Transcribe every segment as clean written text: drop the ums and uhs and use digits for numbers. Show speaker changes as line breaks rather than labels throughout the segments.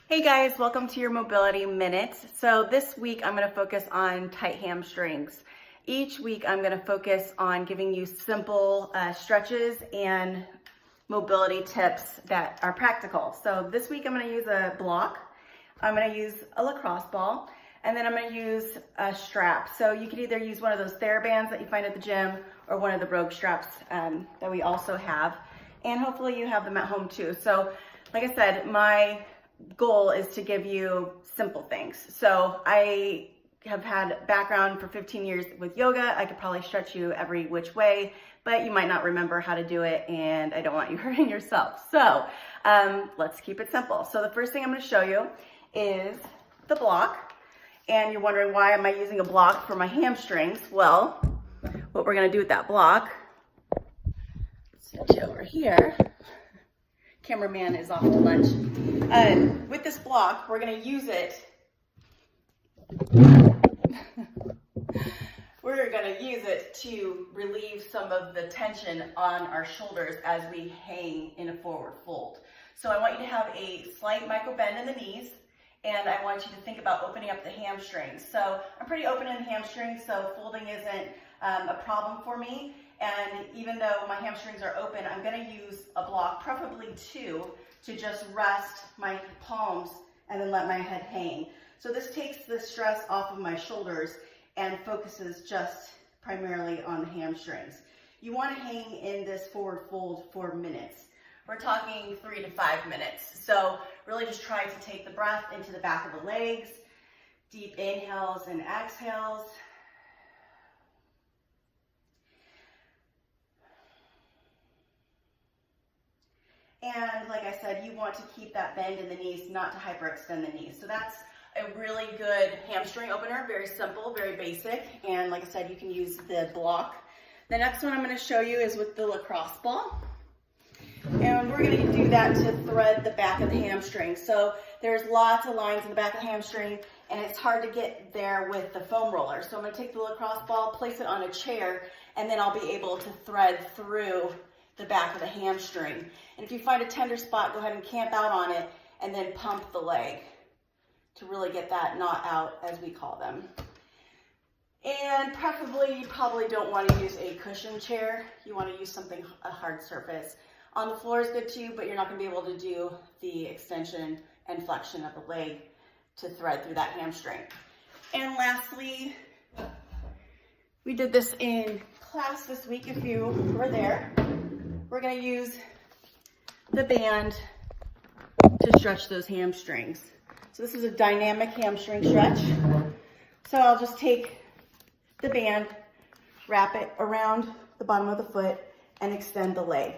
Hey guys, welcome to your Mobility Minute. So this week I'm going to focus on tight hamstrings. Each week I'm going to focus on giving you simple stretches and mobility tips that are practical. So this week I'm going to use a block, I'm going to use a lacrosse ball, and then I'm going to use a strap. So you could either use one of those TheraBands that you find at the gym or one of the Rogue straps that we also have. And hopefully you have them at home too. So like I said, my goal is to give you simple things. So I have had background for 15 years with yoga. I could probably stretch you every which way, but you might not remember how to do it, and I don't want you hurting yourself. So let's keep it simple. So the first thing I'm going to show you is the block, and you're wondering, why am I using a block for my hamstrings? Well, what we're going to do with that block, set you over here. Cameraman is off to lunch. With this block, we're going to use it. We're going to use it to relieve some of the tension on our shoulders as we hang in a forward fold. So I want you to have a slight micro bend in the knees, and I want you to think about opening up the hamstrings. So I'm pretty open in the hamstrings, so folding isn't a problem for me. And even though my hamstrings are open, I'm going to use a block, preferably two, to just rest my palms and then let my head hang. So this takes the stress off of my shoulders and focuses just primarily on the hamstrings. You want to hang in this forward fold for minutes. We're talking 3 to 5 minutes. So really just try to take the breath into the back of the legs, deep inhales and exhales. And like I said, you want to keep that bend in the knees, not to hyperextend the knees. So that's a really good hamstring opener, very simple, very basic. And like I said, you can use the block. The next one I'm going to show you is with the lacrosse ball. And we're going to do that to thread the back of the hamstring. So there's lots of lines in the back of the hamstring, and it's hard to get there with the foam roller. So I'm going to take the lacrosse ball, place it on a chair, and then I'll be able to thread through the back of the hamstring. And if you find a tender spot, go ahead and camp out on it and then pump the leg to really get that knot out, as we call them. And preferably, you probably don't want to use a cushion chair. You want to use something, a hard surface. On the floor is good too, but you're not going to be able to do the extension and flexion of the leg to thread through that hamstring. And lastly, we did this in class this week if you were there. We're going to use the band to stretch those hamstrings. So this is a dynamic hamstring stretch. So I'll just take the band, wrap it around the bottom of the foot, and extend the leg.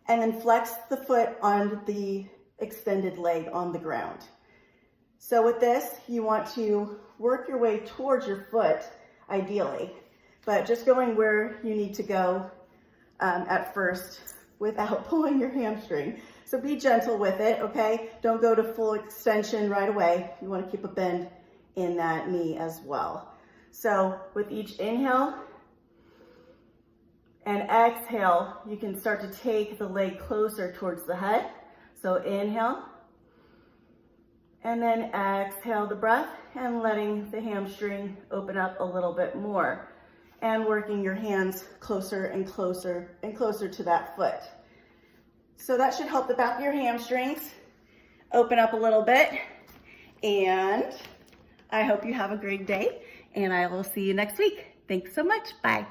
And then flex the foot on the extended leg on the ground. So with this, you want to work your way towards your foot, ideally, but just going where you need to go at first without pulling your hamstring. So be gentle with it, okay? Don't go to full extension right away. You want to keep a bend in that knee as well. So with each inhale and exhale, you can start to take the leg closer towards the head. So inhale, and then exhale the breath and letting the hamstring open up a little bit more, and working your hands closer and closer and closer to that foot. So that should help the back of your hamstrings open up a little bit. And I hope you have a great day, and I will see you next week. Thanks so much. Bye.